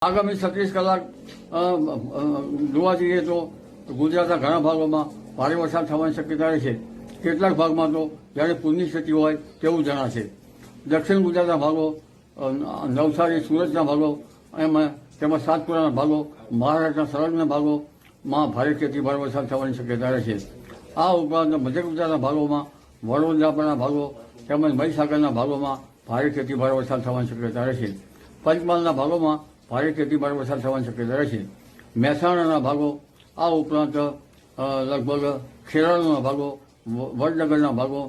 આગામી 36 કલાક જોવા જઈએ તો ગુજરાતના ઘણા ભાગોમાં ભારે વરસાદ થવાની શક્યતા રહે છે. કેટલાક ભાગમાં તો જ્યારે પૂરની સ્થિતિ હોય તેવું જણાશે. દક્ષિણ ગુજરાતના ભાગો, નવસારી, સુરતના ભાગો, તેમજ સાતપુરાના ભાગો, મહારાષ્ટ્રના સંલગ્ન ભાગોમાં ભારે ભારે વરસાદ થવાની શક્યતા રહે છે. આ ઉપરાંત મધ્ય ગુજરાતના ભાગોમાં, વડોદરાના ભાગો તેમજ મહીસાગરના ભાગોમાં ભારે ભારે વરસાદ થવાની શક્યતા રહે છે. પંચમહાલના ભાગોમાં ભારે ભારે વરસાદ થવાની શક્યતા રહે છે. મહેસાણાના ભાગો, આ ઉપરાંત લગભગ ખેરાલુના ભાગો, વડનગરના ભાગો,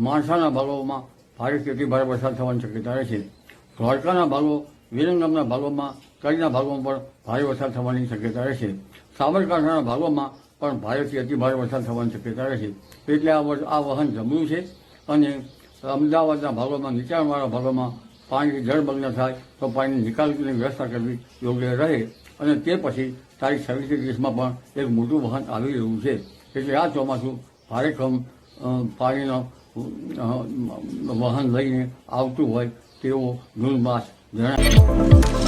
માણસાના ભાગોમાં ભારે ભારે વરસાદ થવાની શક્યતા રહે છે. દ્વારકાના ભાગો, વિરંગામના ભાગોમાં, કચ્છના ભાગોમાં પણ ભારે વરસાદ થવાની શક્યતા રહે છે. સાબરકાંઠાના ભાગોમાં પણ ભારેથી ભારે વરસાદ થવાની શક્યતા રહે છે. એટલે આ વહન જમવું છે અને અમદાવાદના ભાગોમાં, નીચાણવાળા ભાગોમાં પાણી જળમગ્ન થાય તો પાણીની નિકાલની વ્યવસ્થા કરવી યોગ્ય રહે. અને તે પછી તારીખ 26-30માં પણ એક મોટું વહન આવી રહ્યું છે. એટલે આ ચોમાસું ભારેખમ પાણીનો વહન લઈને આવતું હોય તેવો જૂન માસ જણાય.